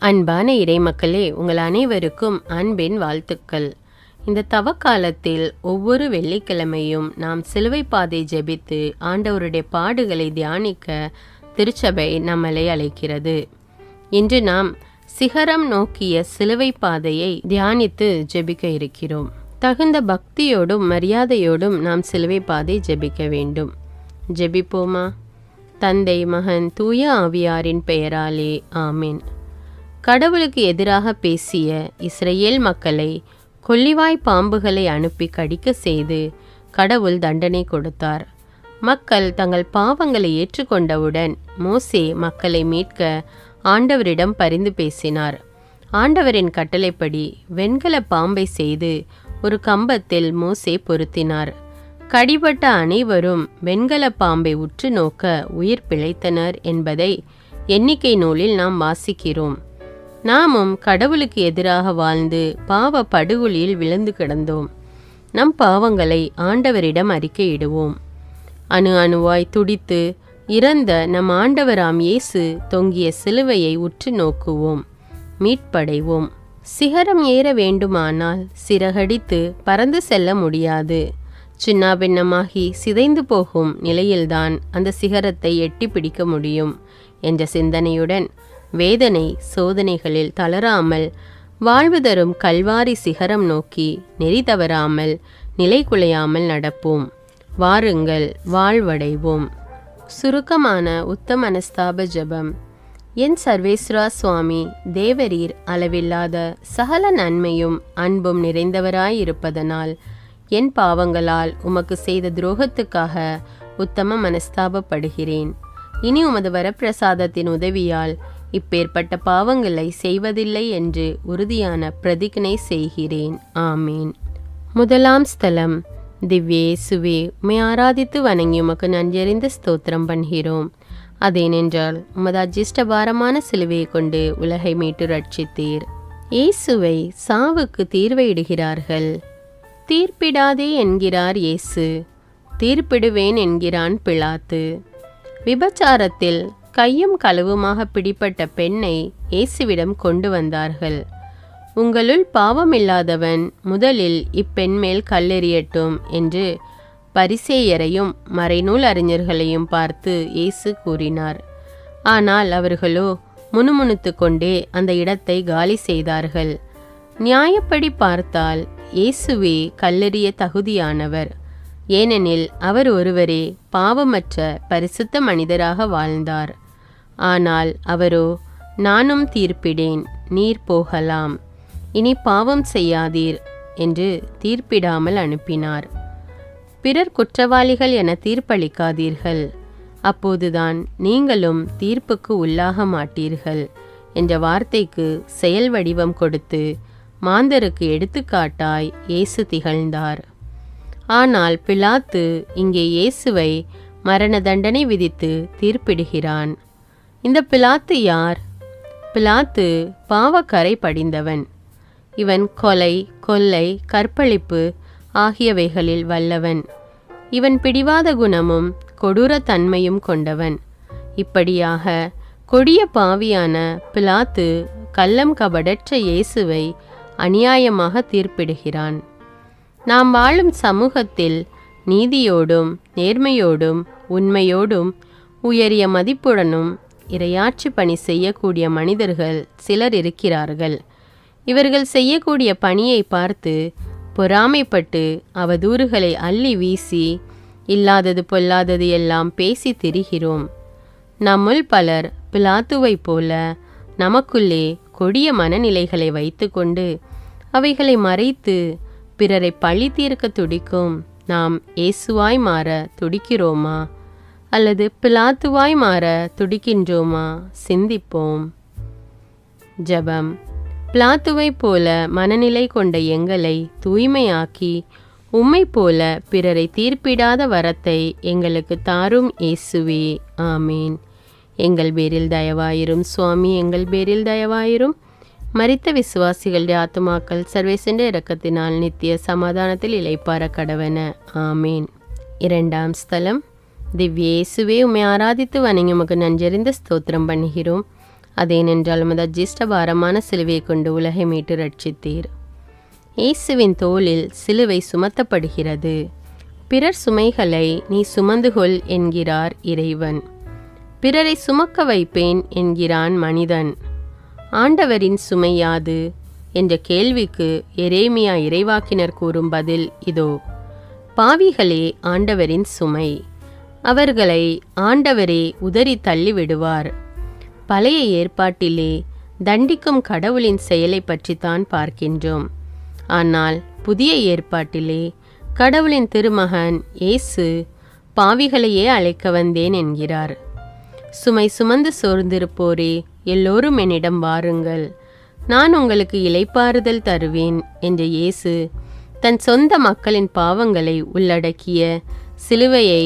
அன்பான இறைமக்களே, உங்கள் அனைவருக்கும் அன்பின் வாழ்த்துக்கள். இந்த தவக்காலத்தில் ஒவ்வொரு வெள்ளிக்கிழமையும் நாம் சிலுவை பாதை ஜெபித்து ஆண்டவருடைய பாடுகளை தியானிக்க திருச்சபை நம்மளை அழைக்கிறது. இன்று நாம் சிகரம் நோக்கிய சிலுவை பாதையை தியானித்து ஜெபிக்க இருக்கிறோம். தகுந்த பக்தியோடும் மரியாதையோடும் நாம் சிலுவை பாதை ஜெபிக்க வேண்டும். ஜெபிப்போமா? தந்தை, மகன், தூய ஆவியாரின் பெயராலே ஆமீன். கடவுளுக்கு எதிராக பேசிய இஸ்ரேல் மக்களை கொள்ளிவாய் பாம்புகளை அனுப்பி கடிக்க செய்து கடவுள் தண்டனை கொடுத்தார். மக்கள் தங்கள் பாவங்களை ஏற்றுக்கொண்டவுடன் மோசே மக்களை மீட்க ஆண்டவரிடம் பரிந்து பேசினார். ஆண்டவரின் கட்டளைப்படி வெண்கல பாம்பை செய்து ஒரு கம்பத்தில் மோசே பொருத்தினார். கடிபட்ட அனைவரும் வெண்கல பாம்பை உற்று நோக்க உயிர் பிழைத்தனர் என்பதை எண்ணிக்கை நூலில் நாம் வாசிக்கிறோம். நாமும் கடவுளுக்கு எதிராக வாழ்ந்து பாவ படுகொலியில் விழுந்து கிடந்தோம். நம் பாவங்களை ஆண்டவரிடம் அறிக்கையிடுவோம். அணு அணுவாய் துடித்து இறந்த நம் ஆண்டவராம் இயேசு தொங்கிய சிலுவையை உற்று நோக்குவோம், மீட்படைவோம். சிகரம் ஏற வேண்டுமானால் சிறகடித்து பறந்து செல்ல முடியாது. சின்னாபின்னமாகி சிதைந்து போகும் நிலையில்தான் அந்த சிகரத்தை எட்டி பிடிக்க முடியும் என்ற சிந்தனையுடன் வேதனை சோதனைகளில் தளராமல் வாழ்வு தரும் கல்வாரி சிகரம் நோக்கி நெறி தவறாமல் நிலை குலையாமல் நடப்போம். வாருங்கள், வாழ்வடைவோம். சுருக்கமான உத்தம மனஸ்தாப ஜெபம். என் சர்வேஸ்வரா சுவாமி, தேவரீர் அளவில்லாத சகல நன்மையும் அன்பும் நிறைந்தவராயிருப்பதனால் என் பாவங்களால் உமக்கு செய்த துரோகத்துக்காக உத்தம மனஸ்தாபப்படுகிறேன். இனி உமது வரப்பிரசாதத்தின் உதவியால் இப்பேற்பட்ட பாவங்களை செய்வதில்லை என்று உறுதியான பிரதிஜ்ஞை செய்கிறேன். ஆமீன். முதலாம் ஸ்தலம். திவ்ய இயேசுவே, உம்மை ஆராதித்து வணங்கி உமக்கு நன்றியறிந்த ஸ்தோத்திரம் பண்ணுகிறோம். அதேனென்றால் உமது அஜிஷ்டபாரமான சிலுவையை கொண்டு உலகை மீட்டு ரட்சித்தீர். இயேசுவை சாவுக்கு தீர்வையிடுகிறார்கள். தீர்ப்பிடாதே என்கிறார் இயேசு, தீர்ப்பிடுவேன் என்கிறான் பிலாத்து. விபச்சாரத்தில் கையும் களவுமாக பிடிப்பட்ட பெண்ணை இயேசுவிடம் கொண்டு வந்தார்கள். உங்களுள் பாவமில்லாதவன் முதலில் இப்பெண் மேல் கல்லெறியட்டும் என்று பரிசேயரையும் மறைநூல் அறிஞர்களையும் பார்த்து இயேசு கூறினார். ஆனால் அவர்களோ முணுமுணுத்து கொண்டே அந்த இடத்தை காலி செய்தார்கள். நியாயப்படி பார்த்தால் இயேசுவே கல்லெறிய தகுதியானவர். ஏனெனில் அவர் ஒருவரே பாவமற்ற பரிசுத்த மனிதராக வாழ்ந்தார். ஆனால் அவரோ, நானும் தீர்ப்பிடேன், நீர் போகலாம், இனி பாவம் செய்யாதீர் என்று தீர்ப்பிடாமல் அனுப்பினார். பிறர் குற்றவாளிகள் என தீர்ப்பளிக்காதீர்கள், அப்போதுதான் நீங்களும் தீர்ப்புக்கு உள்ளாக மாட்டீர்கள் என்ற வார்த்தைக்கு செயல் வடிவம் கொடுத்து மாந்தருக்கு எடுத்துக்காட்டாய் இயேசு திகழ்ந்தார். ஆனால் பிலாத்து இங்கே இயேசுவை மரண தண்டனை விதித்து தீர்ப்பிடுகிறான். இந்த பிலாத்து யார்? பிலாத்து பாவக்கரை படிந்தவன். இவன் கொலை, கொள்ளை, கற்பழிப்பு ஆகியவைகளில் வல்லவன். இவன் பிடிவாத குணமும் கொடூர தன்மையும் கொண்டவன். இப்படியாக கொடிய பாவியான பிலாத்து கள்ளம் கபடற்ற இயேசுவை அநியாயமாக தீர்ப்பிடுகிறான். நாம் வாழும் சமூகத்தில் நீதியோடும் நேர்மையோடும் உண்மையோடும் உயரிய மதிப்புடனும் இறையாட்சி பணி செய்யக்கூடிய மனிதர்கள் சிலர் இருக்கிறார்கள். இவர்கள் செய்யக்கூடிய பணியை பார்த்து பொறாமைப்பட்டு அவதூறுகளை அள்ளி வீசி இல்லாதது பொல்லாதது எல்லாம் பேசி திரிகிறோம். நம்முள் பலர் பிலாத்துவை போல நமக்குள்ளே கொடிய மனநிலைகளை வைத்துக்கொண்டு அவைகளை மறைத்து பிறரை பழி தீர்க்க துடிக்கும் நாம் இயேசுவாய் மாற துடிக்கிறோமா அல்லது பிலாத்துவாய் மாற துடிக்கின்றோமா? சிந்திப்போம். ஜெபம். பிலாத்துவை போல மனநிலை கொண்ட எங்களை தூய்மையாக்கி உம்மை போல பிறரை தீர்ப்பிடாத வரத்தை எங்களுக்கு தாரும் இயேசுவே. ஆமீன். எங்கள் பேரில் தயவாயிரும் சுவாமி, எங்கள் பேரில் தயவாயிரும். மரித்த விசுவாசிகளுடைய ஆத்துமாக்கள் சர்வேசண்ட இரக்கத்தினால் நித்திய சமாதானத்தில் இளைப்பார கடவன. ஆமீன். இரண்டாம் ஸ்தலம். திவ்ய இயேசுவே, உம்மை ஆராதித்து வணங்கி உமக்கு நன்றியறிந்த ஸ்தோத்திரம் பண்ணுகிறோம். அதேனென்றால் உமது அஜ்ஜிஷ்ட பாரமான சிலுவையை கொண்டு உலகை மீட்டு ரட்சித்தீர். இயேசுவின் தோளில் சிலுவை சுமத்தப்படுகிறது. பிறர் சுமைகளை நீ சுமந்துகொள் என்கிறார் இறைவன். பிறரை சுமக்க வைப்பேன் என்கிறான் மனிதன். ஆண்டவரின் சுமை யாது என்ற கேள்விக்கு எரேமியா இறைவாக்கினர் கூறும் பதில் இதோ: பாவிகளே ஆண்டவரின் சுமை, அவர்களை ஆண்டவரே உதறி தள்ளிவிடுவார். பழைய ஏற்பாட்டிலே தண்டிக்கும் கடவுளின் செயலை பற்றித்தான் பார்க்கின்றோம். ஆனால் புதிய ஏற்பாட்டிலே கடவுளின் திருமகன் இயேசு பாவிகளையே அழைக்க வந்தேன் என்கிறார். சுமை சுமந்து சோர்ந்திருப்போரே, எல்லோரும் என்னிடம் வாருங்கள், நான் உங்களுக்கு இளைப்பாறுதல் தருவேன் என்ற இயேசு தன் சொந்த மக்களின் பாவங்களை உள்ளடக்கிய சிலுவையை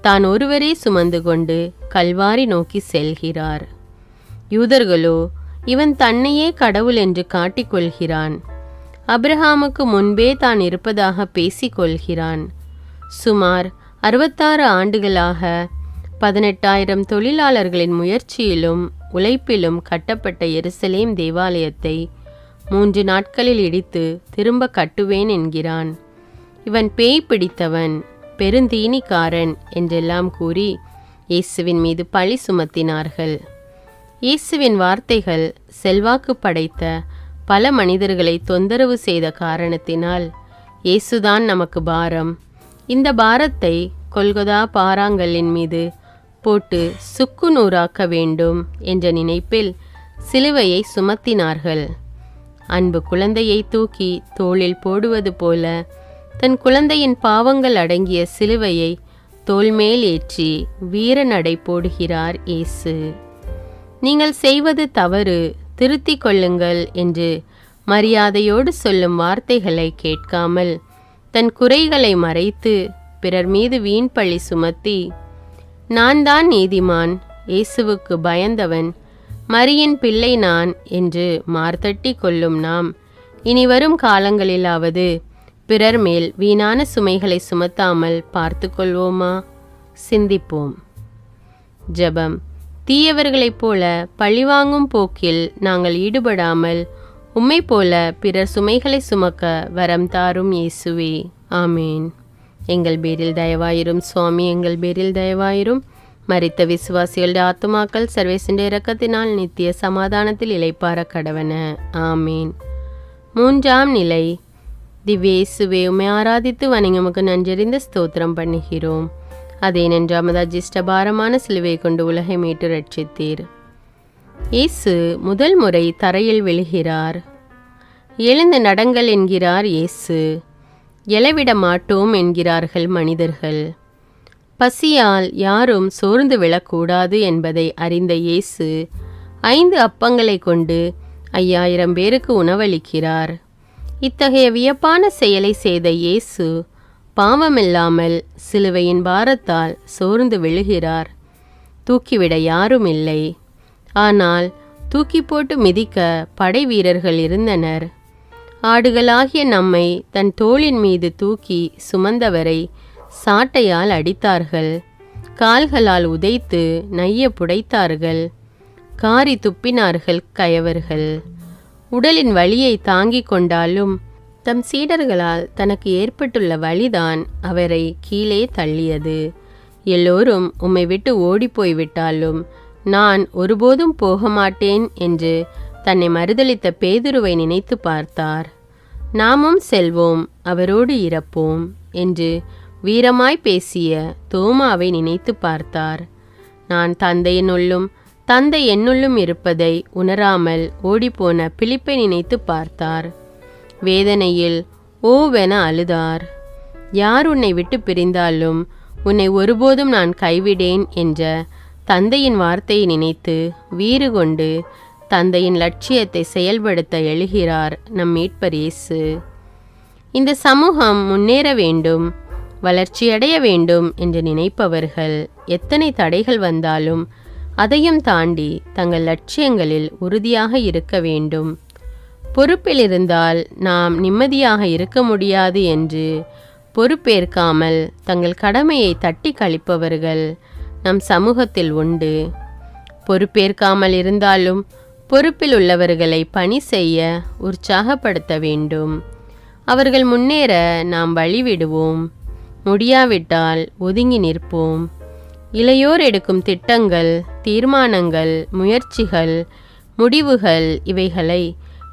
தான் ஒருவரே சுமந்து கொண்டு கல்வாரி நோக்கி செல்கிறார். யூதர்களோ இவன் தன்னையே கடவுள் என்று காட்டிக்கொள்கிறான். அப்ரஹாமுக்கு முன்பே தான் இருப்பதாக பேசிக்கொள்கிறான். சுமார் 66 ஆண்டுகளாக 18,000 தொழிலாளர்களின் முயற்சியிலும் உழைப்பிலும் கட்டப்பட்ட எருசலேம் தேவாலயத்தை 3 நாட்களில் இடித்து திரும்ப கட்டுவேன் என்கிறான். இவன் பேய் பிடித்தவன், பெருந்தீனிக்காரன் என்றெல்லாம் கூறி இயேசுவின் மீது பழி சுமத்தினார்கள். இயேசுவின் வார்த்தைகள் செல்வாக்கு படைத்த பல மனிதர்களை தொந்தரவு செய்த காரணத்தினால் இயேசுதான் நமக்கு பாரம், இந்த பாரத்தை கொல்கொதா பாறாங்கல்லின் மீது போட்டு சுக்கு நூறாக்க வேண்டும் என்ற நினைப்பில் சிலுவையை சுமத்தினார்கள். அன்பு குழந்தையை தூக்கி தோளில் போடுவது போல தன் குழந்தையின் பாவங்கள் அடங்கிய சிலுவையை தோள்மேல் ஏற்றி வீர நடை போடுகிறார் இயேசு. நீங்கள் செய்வது தவறு, திருத்திக் கொள்ளுங்கள் என்று மரியாதையோடு சொல்லும் வார்த்தைகளை கேட்காமல் தன் குறைகளை மறைத்து பிறர் மீது வீண் பழி சுமத்தி நான் தான் நீதிமான், இயேசுவுக்கு பயந்தவன், மரியின் பிள்ளை நான் என்று மார்த்தட்டி கொள்ளும் நாம் இனி வரும் காலங்களிலாவது பிறர் மேல் வீணான சுமைகளை சுமத்தாமல் பார்த்து கொள்வோமா? சிந்திப்போம். ஜெபம். தீயவர்களைப் போல பழிவாங்கும் போக்கில் நாங்கள் ஈடுபடாமல் உம்மை போல பிறர் சுமைகளை சுமக்க வரம் தாரும் இயேசுவே. ஆமேன். எங்கள் பேரில் தயவாயிரும் சுவாமி, எங்கள் பேரில் தயவாயிரும். மரித்த விசுவாசிகளுடைய ஆத்துமாக்கள் சர்வேசின் இரக்கத்தினால் நித்திய சமாதானத்தில் இளைப்பார கடவன. ஆமேன். 3ஆம் நிலை. திவ்யேசுவே, உம்மை ஆராதித்து வணங்கி உமக்கு நன்றறிந்த ஸ்தோத்திரம் பண்ணுகிறோம். அதேனென்றால் உமது அஜ்ஜிஷ்ட பாரமான சிலுவையை கொண்டு உலகை மீட்டு ரட்சித்தீர். இயேசு முதல் முறை தரையில் விழுகிறார். எழுந்து நடங்கள் என்கிறார் இயேசு. எழவிட மாட்டோம் என்கிறார்கள் மனிதர்கள். பசியால் யாரும் சோர்ந்து விழக்கூடாது என்பதை அறிந்த இயேசு 5 அப்பங்களை கொண்டு 5000 பேருக்கு உணவளிக்கிறார். இத்தகைய வியப்பான செயலை செய்த இயேசு பாவமில்லாமல் சிலுவையின் பாரத்தால் சோர்ந்து விழுகிறார். தூக்கிவிட யாரும் இல்லை. ஆனால் தூக்கி போட்டு மிதிக்க படை வீரர்கள் இருந்தனர். ஆடுகளாகிய நம்மை தன் தோளின் மீது தூக்கி சுமந்தவரை சாட்டையால் அடித்தார்கள், கால்களால் உதைத்து நைய புடைத்தார்கள், காரி துப்பினார்கள் கயவர்கள். உடலின் வலியை தாங்கிக் கொண்டாலும் தம் சீடர்களால் தனக்கு ஏற்பட்டுள்ள வலிதான் அவரை கீழே தள்ளியது. எல்லோரும் உம்மை விட்டு ஓடிப்போய் விட்டாலும் நான் ஒருபோதும் போக மாட்டேன் என்று தன்னை மறுதலித்த பேதுருவை நினைத்து பார்த்தார். நாமும் செல்வோம், அவரோடு இறப்போம் என்று வீரமாய் பேசிய தோமாவை நினைத்து பார்த்தார். நான் தந்தையினுள்ளும் தந்தை என்னுள்ளும் இருப்பதை உணராமல் ஓடிப்போன பிலிப்பை நினைத்து பார்த்தார். வேதனையில் ஓவென அழுதார். யார் உன்னை விட்டு பிரிந்தாலும் உன்னை ஒருபோதும் நான் கைவிடேன் என்ற தந்தையின் வார்த்தையை நினைத்து வீறு கொண்டு தந்தையின் லட்சியத்தை செயல்படுத்த எழுகிறார் நம் மீட்பர் இயேசு. இந்த சமூகம் முன்னேற வேண்டும், வளர்ச்சியடைய வேண்டும் என்று நினைப்பவர்கள் எத்தனை தடைகள் வந்தாலும் அதையும் தாண்டி தங்கள் லட்சியங்களில் உறுதியாக இருக்க வேண்டும். பொறுப்பில் இருந்தால் நாம் நிம்மதியாக இருக்க முடியாது என்று பொறுப்பேற்காமல் தங்கள் கடமையை தட்டி கழிப்பவர்கள் நம் சமூகத்தில் உண்டு. பொறுப்பேற்காமல் இருந்தாலும் பொறுப்பில் உள்ளவர்களை பணி செய்ய உற்சாகப்படுத்த வேண்டும். அவர்கள் முன்னேற நாம் வழிவிடுவோம். முடியாவிட்டால் ஒதுங்கி நிற்போம். இளையோர் எடுக்கும் திட்டங்கள், தீர்மானங்கள், முயற்சிகள், முடிவுகள் இவைகளை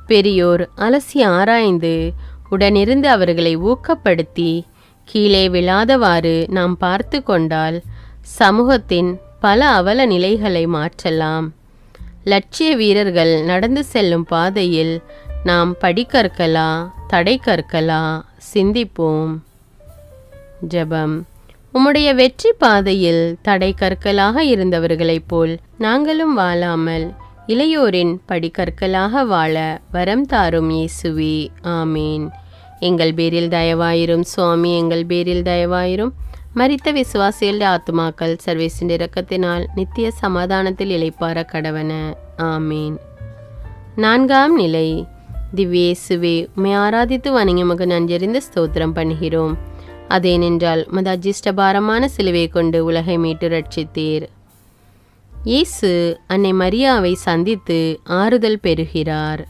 பெரியோர் அலசி ஆராய்ந்து உடனிருந்து அவர்களை ஊக்கப்படுத்தி கீழே விழாதவாறு நாம் பார்த்து கொண்டால் சமூகத்தின் பல அவல நிலைகளை மாற்றலாம். லட்சிய வீரர்கள் நடந்து செல்லும் பாதையில் நாம் படிக்கற்களா, தடை கற்களா? சிந்திப்போம். ஜெபம். உம்முடைய வெற்றி பாதையில் தடை கற்களாக இருந்தவர்களைப் போல் நாங்களும் வாழாமல் இளையோரின் படிக்கற்களாக வாழ வரம் தாரும் இயேசுவே. ஆமீன். எங்கள் பேரில் தயவாயிரும் சுவாமி, எங்கள் பேரில் தயவாயிரும். மரித்த விசுவாசிகளுடைய ஆத்துமாக்கள் சர்வேசின் இரக்கத்தினால் நித்திய சமாதானத்தில் இளைப்பார கடவன. ஆமீன். 4ஆம் நிலை. திவ்யேசுவே, உம்மை ஆராதித்து வணங்கி உமக்கு நன்றறிந்து ஸ்தோத்திரம் பண்ணுகிறோம். அதேனென்றால் உமது அஜிஷ்டபாரமான சிலுவை கொண்டு உலகை மீட்டு ரட்சித்தீர். இயேசு அன்னை மரியாவை சந்தித்து ஆறுதல் பெறுகிறார்.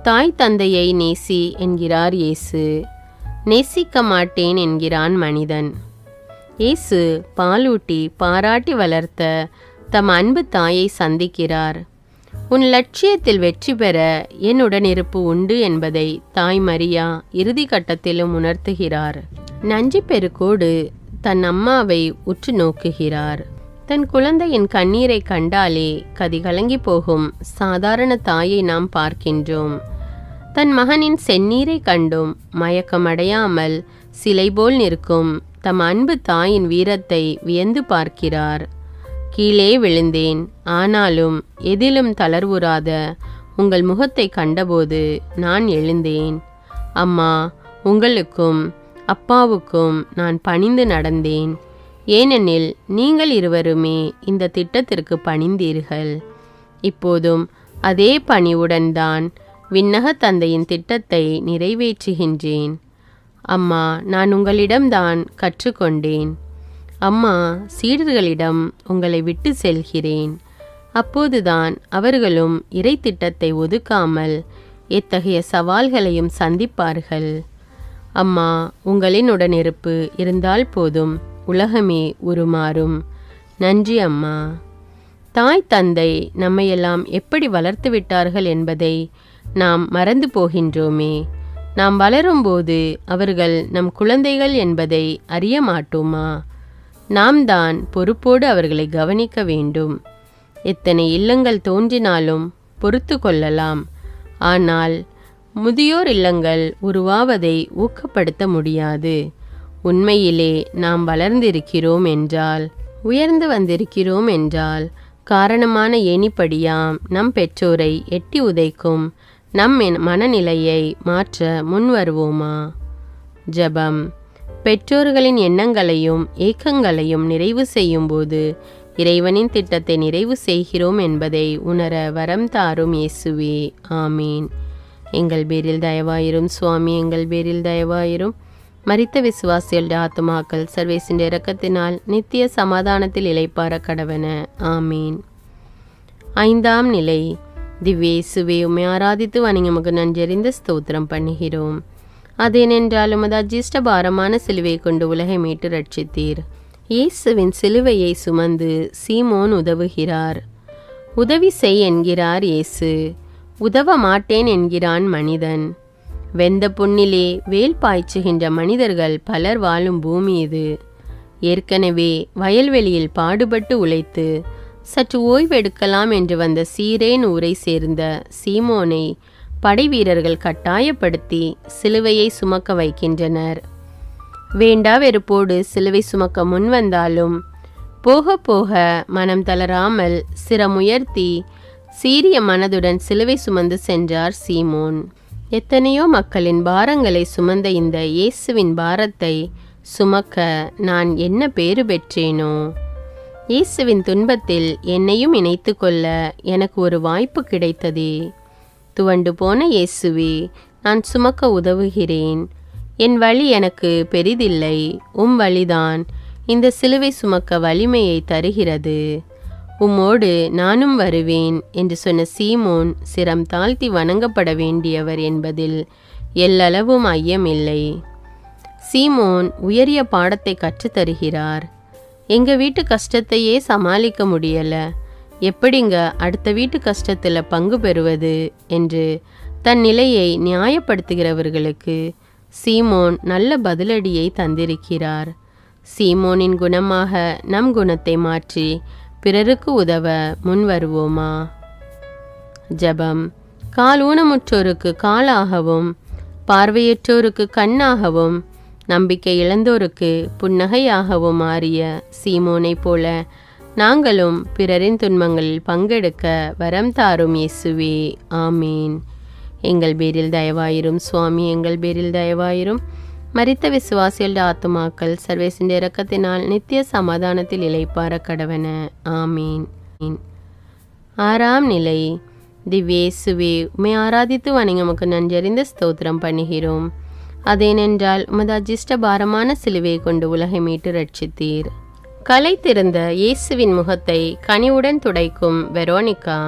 தாய் தந்தையை நேசி என்கிறார் இயேசு. நேசிக்க மாட்டேன் என்கிறான் மனிதன். இயேசு பாலூட்டி பாராட்டி வளர்த்த தம் அன்பு தாயை சந்திக்கிறார். உன் லட்சியத்தில் வெற்றி பெற என் உடனிருப்பு உண்டு என்பதை தாய் மரியா இறுதி கட்டத்திலும் உணர்த்துகிறார். நன்றி பெருக்கோடு தன் அம்மாவை உற்று நோக்குகிறார். தன் குழந்தையின் கண்ணீரை கண்டாலே கதி கலங்கி போகும் சாதாரண தாயை நாம் பார்க்கின்றோம். தன் மகனின் செந்நீரை கண்டும் மயக்கமடையாமல் சிலை போல் நிற்கும் தம் அன்பு தாயின் வீரத்தை வியந்து பார்க்கிறார். கீழே விழுந்தேன், ஆனாலும் எதிலும் தளர்வுறாத உங்கள் முகத்தை கண்டபோது நான் எழுந்தேன். அம்மா, உங்களுக்கும் அப்பாவுக்கும் நான் பணிந்து நடந்தேன். ஏனெனில் நீங்கள் இருவருமே இந்த திட்டத்திற்கு பணிந்தீர்கள். இப்போதும் அதே பணிவுடன் தான் விண்ணக தந்தையின் திட்டத்தை நிறைவேற்றுகின்றேன். அம்மா, நான் உங்களிடம்தான் கற்றுக்கொண்டேன். அம்மா, சீடர்களிடம் உங்களை விட்டு செல்கிறேன். அப்போதுதான் அவர்களும் இறை திட்டத்தை ஒதுக்காமல் எத்தகைய சவால்களையும் சந்திப்பார்கள். அம்மா, உங்களின் உடனிருப்பு இருந்தால் போதும், உலகமே உருமாறும். நன்றி அம்மா. தாய் தந்தை நம்மையெல்லாம் எப்படி வளர்த்து விட்டார்கள் என்பதை நாம் மறந்து போகின்றோமே. நாம் வளரும்போது அவர்கள் நம் குழந்தைகள் என்பதை அறிய மாட்டோமா? நாம் தான் பொறுப்போடு அவர்களை கவனிக்க வேண்டும். எத்தனை இல்லங்கள் தோன்றினாலும் பொறுத்து கொள்ளலாம். ஆனால் முதியோர் இல்லங்கள் உருவாவதை ஊக்கப்படுத்த முடியாது. உண்மையிலே நாம் வளர்ந்திருக்கிறோம் என்றால், உயர்ந்து வந்திருக்கிறோம் என்றால், காரணமான ஏணிப்படியாம் நம் பெற்றோரை எட்டி உதைக்கும் நம் மனநிலையை மாற்ற முன் வருவோமா? ஜெபம். பெற்றோர்களின் எண்ணங்களையும் ஏக்கங்களையும் நிறைவு செய்யும்போது இறைவனின் திட்டத்தை நிறைவு செய்கிறோம் என்பதை உணர வரம் தாரும் இயேசுவே. ஆமீன். எங்கள் பேரில் தயவாயிரும் சுவாமி, எங்கள் பேரில் தயவாயிரும். மரித்த விசுவாசிகளுடைய ஆத்துமாக்கள் சர்வேசின் இரக்கத்தினால் நித்திய சமாதானத்தில் இளைப்பார கடவன. ஆமீன். 5ஆம் நிலை. திவ்யேசுவே, உம்மை ஆராதித்து வணங்கி உமக்கு நன்றறிந்து ஸ்தோத்திரம் பண்ணுகிறோம். அதேனென்றால் உமது அஜிஷ்ட பாரமான சிலுவை கொண்டு உலகை மீட்டு ரட்சித்தீர். இயேசுவின் சிலுவையை சுமந்து சீமோன் உதவுகிறார். உதவி செய் என்கிறார் இயேசு. உதவ மாட்டேன் என்கிறான் மனிதன். வெந்த புண்ணிலே வேல் பாய்ச்சுகின்ற மனிதர்கள் பலர் வாழும் பூமி இது. ஏற்கனவே வயல்வெளியில் பாடுபட்டு உழைத்து சற்று ஓய்வெடுக்கலாம் என்று வந்த சீரேன் ஊரை சேர்ந்த சீமோனை படை வீரர்கள் கட்டாயப்படுத்தி சிலுவையை சுமக்க வைக்கின்றனர். வேண்டா வெறுப்போடு சிலுவை சுமக்க முன்வந்தாலும் போக போக மனம் தளராமல் சிரமுயர்த்தி சீரிய மனதுடன் சிலுவை சுமந்து சென்றார் சீமோன். எத்தனையோ மக்களின் பாரங்களை சுமந்த இந்த இயேசுவின் பாரத்தை சுமக்க நான் என்ன பேறு பெற்றேனோ! இயேசுவின் துன்பத்தில் என்னையும் இணைத்து கொள்ள எனக்கு ஒரு வாய்ப்பு கிடைத்ததே. துவண்டு போன இயேசுவே, நான் சுமக்க உதவுகிறேன். என் வழி எனக்கு பெரிதில்லை, உம் வழிதான் இந்த சிலுவை சுமக்க வலிமையை தருகிறது. உம்மோடு நானும் வருவேன் என்று சொன்ன சீமோன் சிரம் தாழ்த்தி வணங்கப்பட வேண்டியவர் என்பதில் எல்லளவும் ஐயமில்லை. சீமோன் உயரிய பாடத்தை கற்றுத்தருகிறார். எங்கள் வீட்டு கஷ்டத்தையே சமாளிக்க முடியல, எப்படிங்க அடுத்த வீட்டு கஷ்டத்தில் பங்கு பெறுவது என்று தன் நிலையை நியாயப்படுத்துகிறவர்களுக்கு சீமோன் நல்ல பதிலடியை தந்திருக்கிறார். சீமோனின் குணமாக நம் குணத்தை மாற்றி பிறருக்கு உதவ முன் வருவோமா? ஜெபம். கால் ஊனமுற்றோருக்கு காலாகவும், பார்வையற்றோருக்கு கண்ணாகவும், நம்பிக்கை இழந்தோருக்கு புன்னகையாகவும் மாறிய சீமோனை போல நாங்களும் பிறரின் துன்பங்களில் பங்கெடுக்க வரம் தாரும் இயேசுவே. ஆமீன். எங்கள் பேரில் தயவாயிரும் சுவாமி, எங்கள் பேரில் தயவாயிரும். மரித்த விசுவாசிகள் ஆத்துமாக்கள் சர்வேசின் இரக்கத்தினால் நித்திய சமாதானத்தில் இளைப்பார கடவன. ஆமீன். 6ஆம் நிலை. திவ்யேசுவே, உம்மை ஆராதித்து வணங்கி உமக்கு நன்றறிந்த ஸ்தோத்திரம் பண்ணுகிறோம். அதேனென்றால் உமது அஜிஷ்ட பாரமான சிலுவை கொண்டு உலகை மீட்டு ரட்சித்தீர். களைத்திருந்த இயேசுவின் முகத்தை கனிவுடன் துடைக்கும் வெரோனிகா.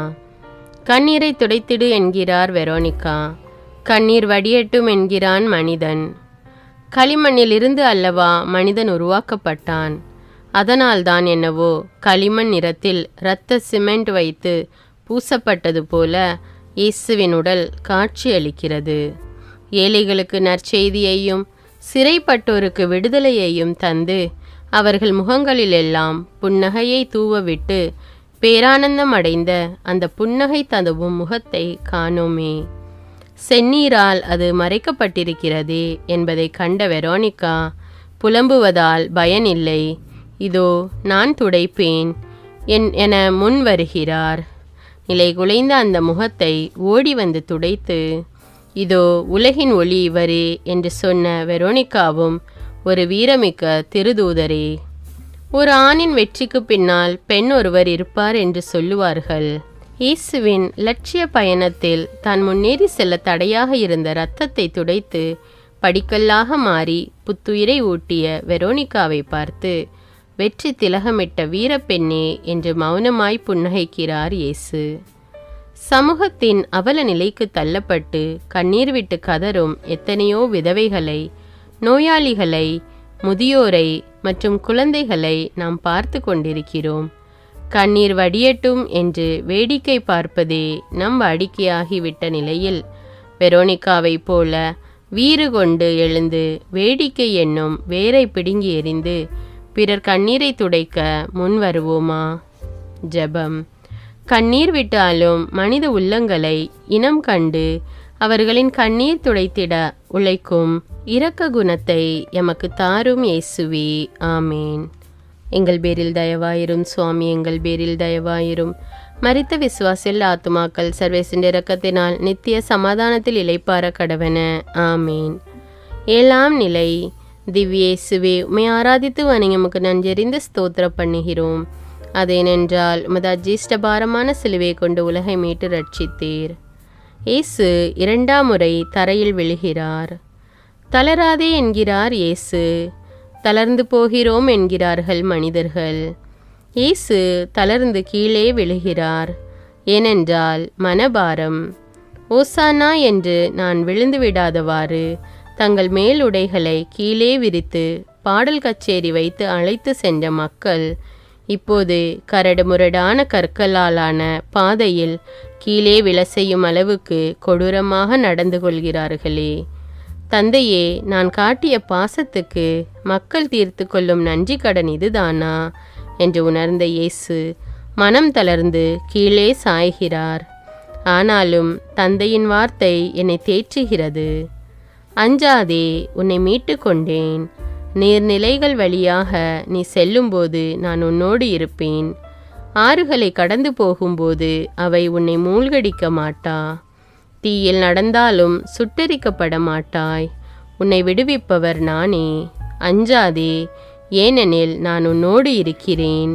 கண்ணீரை துடைத்திடு என்கிறார் வெரோனிகா. கண்ணீர் வடியட்டும் என்கிறான் மனிதன். களிமண்ணிலிருந்து அல்லவா மனிதன் உருவாக்கப்பட்டான். அதனால்தான் என்னவோ களிமண் நிறத்தில் இரத்த சிமெண்ட் வைத்து பூசப்பட்டது போல இயேசுவின் உடல் காட்சியளிக்கிறது. ஏழைகளுக்கு நற்செய்தியையும் சிறைப்பட்டோருக்கு விடுதலையையும் தந்து அவர்கள் முகங்களிலெல்லாம் புன்னகையை தூவவிட்டு பேரானந்தம் அடைந்த அந்த புன்னகை ததுவும் முகத்தை காணோமே. செந்நீரால் அது மறைக்கப்பட்டிருக்கிறதே என்பதை கண்ட வெரோனிகா புலம்புவதால் பயனில்லை, இதோ நான் துடைப்பேன் என முன் வருகிறார். நிலை குலைந்த அந்த முகத்தை ஓடி வந்து துடைத்து, இதோ உலகின் ஒளி இவரே என்று சொன்ன வெரோனிகாவும் ஒரு வீரமிக்க திருதூதரே. ஒரு ஆணின் வெற்றிக்கு பின்னால் பெண் ஒருவர் இருப்பார் என்று சொல்லுவார்கள். இயேசுவின் லட்சிய பயணத்தில் தான் முன்னேறி செல்ல தடையாக இருந்த இரத்தத்தை துடைத்து படிக்கல்லாக மாறி புத்துயிரை ஊட்டிய வெரோனிகாவை பார்த்து, வெற்றி திலகமிட்ட வீரப்பெண்ணே என்று மௌனமாய் புன்னகைக்கிறார் இயேசு. சமூகத்தின் அவல நிலைக்கு தள்ளப்பட்டு கண்ணீர் விட்டு கதறும் எத்தனையோ விதவைகளை, நோயாளிகளை, முதியோரை மற்றும் குழந்தைகளை நாம் பார்த்து கொண்டிருக்கிறோம். கண்ணீர் வடியட்டும் என்று வேடிக்கை பார்ப்பதே நம் வாடிக்கையாகிவிட்ட நிலையில் வெரோனிகாவை போல வீறு கொண்டு எழுந்து வேடிக்கை என்னும் வேரை பிடுங்கி எறிந்து பிறர் கண்ணீரை துடைக்க முன் வருவோமா? ஜெபம். கண்ணீர் விட்டாலும் மனித உள்ளங்களை இனம் கண்டு அவர்களின் கண்ணீர் துடைத்திட உழைக்கும் இரக்க குணத்தை எமக்கு தாரும் இயேசுவே. ஆமேன். எங்கள் பேரில் தயவாயிரும் சுவாமி, எங்கள் பேரில் தயவாயிரும். மரித்த விசுவாசில் ஆத்துமாக்கள் சர்வேசின் இரக்கத்தினால் நித்திய சமாதானத்தில் இளைப்பார கடவன. ஆமீன். 7ஆம் நிலை. திவ்யேசுவே, உம்மை ஆராதித்து வணங்கி உமக்கு நன்றறிந்து ஸ்தோத்திரம் பண்ணுகிறோம். அதேனென்றால் உமது அஜீஷ்ட பாரமான சிலுவை கொண்டு உலகை மீட்டு ரட்சித்தீர். இயேசு 2ஆம் முறை தரையில் விழுகிறார். தளராதே என்கிறார் இயேசு. தளர்ந்து போகிறோம் என்கிறார்கள் மனிதர்கள். இயேசு தளர்ந்து கீழே விழுகிறார். ஏனென்றால் மனபாரம். ஓசானா என்று நான் விழுந்து விடாதவாறு தங்கள் மேல் உடைகளை கீழே விரித்து பாடல் கச்சேரி வைத்து அழைத்து சென்ற மக்கள் இப்போது கரடு முரடான கற்களாலான பாதையில் கீழே விழ செய்யும் அளவுக்கு கொடூரமாக நடந்து கொள்கிறார்களே. தந்தையே, நான் காட்டிய பாசத்துக்கு மக்கள் தீர்த்து கொள்ளும் நன்றி கடன் இதுதானா என்று உணர்ந்த இயேசு மனம் தளர்ந்து கீழே சாய்கிறார். ஆனாலும் தந்தையின் வார்த்தை என்னை தேற்றுகிறது. அஞ்சாதே, உன்னை மீட்டு கொண்டேன். நீர்நிலைகள் வழியாக நீ செல்லும்போது நான் உன்னோடு இருப்பேன். ஆறுகளை கடந்து போகும்போது அவை உன்னை மூழ்கடிக்க மாட்டா. தீயில் நடந்தாலும் சுட்டெரிக்கப்பட மாட்டாய். உன்னை விடுவிப்பவர் நானே. அஞ்சாதே, ஏனெனில் நான் உன்னோடு இருக்கிறேன்.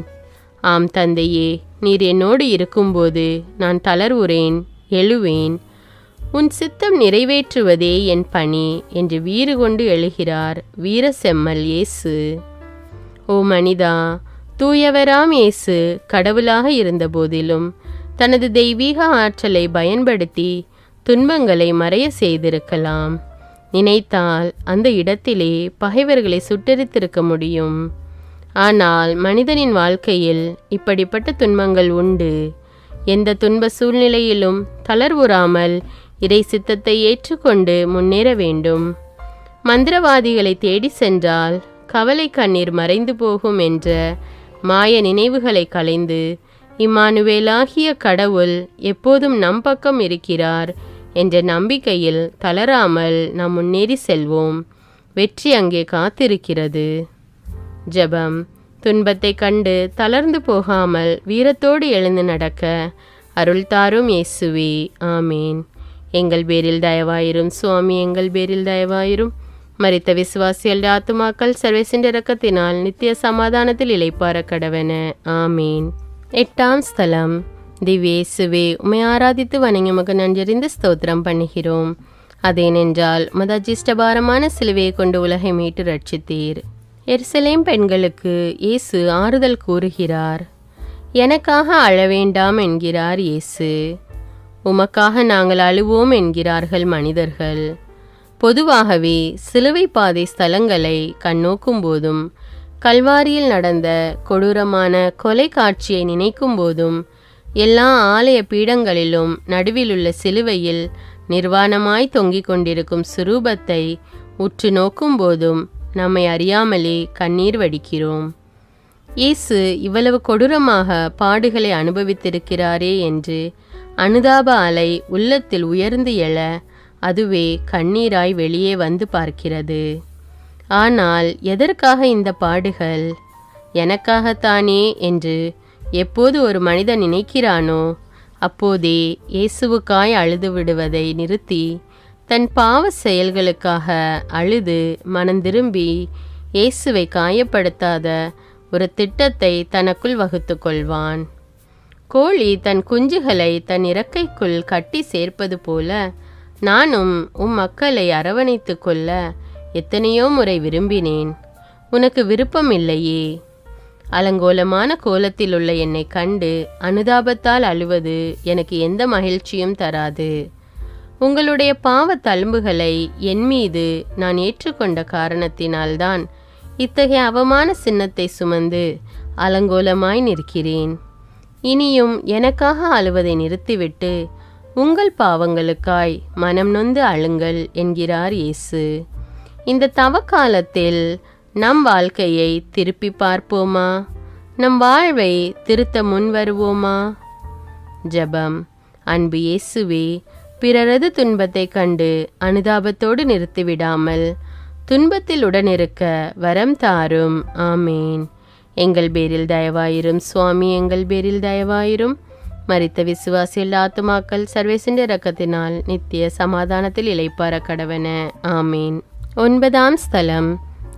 ஆம் தந்தையே, நீர் என்னோடு இருக்கும்போது நான் தளர்வுறேன், எழுவேன். உன் சித்தம் நிறைவேற்றுவதே என் பணி என்று வீறு கொண்டு எழுகிறார் வீர செம்மல் இயேசு. ஓ மனிதா, தூயவராம் இயேசு கடவுளாக இருந்தபோதிலும் தனது தெய்வீக ஆற்றலை பயன்படுத்தி துன்பங்களை மறைய செய்திருக்கலாம். நினைத்தால் அந்த இடத்திலே பகைவர்களை சுட்டெரித்திருக்க முடியும். ஆனால் மனிதனின் வாழ்க்கையில் இப்படிப்பட்ட துன்பங்கள் உண்டு. எந்த துன்ப சூழ்நிலையிலும் தளர்வுறாமல் இறை சித்தத்தை ஏற்றுக்கொண்டு முன்னேற வேண்டும். மந்திரவாதிகளை தேடி சென்றால் கவலை கண்ணீர் மறைந்து போகும் என்ற மாய நினைவுகளை களைந்து இம்மானுவேலாகிய கடவுள் எப்போதும் நம் பக்கம் இருக்கிறார் என்ற நம்பிக்கையில் தளராமல் நாம் முன்னேறி செல்வோம். வெற்றி அங்கே காத்திருக்கிறது. ஜெபம். துன்பத்தை கண்டு தளர்ந்து போகாமல் வீரத்தோடு எழுந்து நடக்க அருள் தாரும் இயேசுவே. ஆமேன். எங்கள் பேரில் தயவாயிரும் சுவாமி, எங்கள் பேரில் தயவாயிரும். மரித்த விசுவாசிகள் ஆத்துமாக்கள் சர்வேசின் இரக்கத்தினால் நித்திய சமாதானத்தில் இளைப்பார கடவன. ஆமீன். 8ஆம் ஸ்தலம். திவ்யேசுவே, உம்மை ஆராதித்து வணங்கி உமக்கு நன்றறிந்து ஸ்தோத்திரம் பண்ணுகிறோம். அதேனென்றால் உமது அஜிஷ்டபாரமான சிலுவையை கொண்டு உலகை மீட்டு ரட்சித்தீர். எருசலேம் பெண்களுக்கு இயேசு ஆறுதல் கூறுகிறார். எனக்காக அழ வேண்டாம் என்கிறார் இயேசு. உமக்காக நாங்கள் அழுவோம் என்கிறார்கள் மனிதர்கள். பொதுவாகவே சிலுவை பாதை ஸ்தலங்களை கண்ணோக்கும் போதும் கல்வாரியில் நடந்த கொடூரமான கொலை காட்சியை நினைக்கும் போதும் எல்லா ஆலய பீடங்களிலும் நடுவிலுள்ள சிலுவையில் நிர்வாணமாய் தொங்கிக் கொண்டிருக்கும் சுரூபத்தை உற்று நோக்கும் போதும் நம்மை அறியாமலே கண்ணீர் வடிக்கிறோம். இயேசு இவ்வளவு கொடூரமாக பாடுகளை அனுபவித்திருக்கிறாரே என்று அனுதாப அலை உள்ளத்தில் உயர்ந்து எழ அதுவே கண்ணீராய் வெளியே வந்து பார்க்கிறது. ஆனால் எதற்காக இந்த பாடுகள்? எனக்காகத்தானே என்று எப்போது ஒரு மனிதன் நினைக்கிறானோ அப்போதே இயேசுவுக்காய் அழுது விடுவதை நிறுத்தி தன் பாவ செயல்களுக்காக அழுது மனந்திரும்பி இயேசுவை காயப்படுத்தாத ஒரு திட்டத்தை தனக்குள் வகுத்து கொள்வான். கோழி தன் குஞ்சுகளை தன் இறக்கைக்குள் கட்டி சேர்ப்பது போல நானும் மக்களை அரவணைத்து கொள்ள எத்தனையோ முறை விரும்பினேன். உனக்கு விருப்பம் இல்லையே. அலங்கோலமான கோலத்தில் உள்ள என்னை கண்டு அனுதாபத்தால் அழுவது எனக்கு எந்த மகிழ்ச்சியும் தராது. உங்களுடைய பாவ தழும்புகளை என் மீது நான் ஏற்றுக்கொண்ட காரணத்தினால்தான் இத்தகைய அவமான சின்னத்தை சுமந்து அலங்கோலமாய் நிற்கிறேன். இனியும் எனக்காக அழுவதை நிறுத்திவிட்டு உங்கள் பாவங்களுக்காய் மனம் நொந்து அழுங்கள் என்கிறார் இயேசு. இந்த தவக்காலத்தில் நம் வாழ்க்கையை திருப்பி பார்ப்போமா? நம் வாழ்வை திருத்த முன் வருவோமா? ஜெபம். அன்பு இயேசுவே, பிறரது துன்பத்தை கண்டு அனுதாபத்தோடு நிறுத்திவிடாமல் துன்பத்தில் உடனிருக்க வரம் தாரும். ஆமேன். எங்கள் பேரில் தயவாயிரும் சுவாமி, எங்கள் பேரில் தயவாயிரும். மரித்த விசுவாசிகள் ஆத்துமாக்கள் சர்வேசின் இரக்கத்தினால் நித்திய சமாதானத்தில் இளைப்பார கடவன. ஆமேன். 9ஆம் ஸ்தலம்.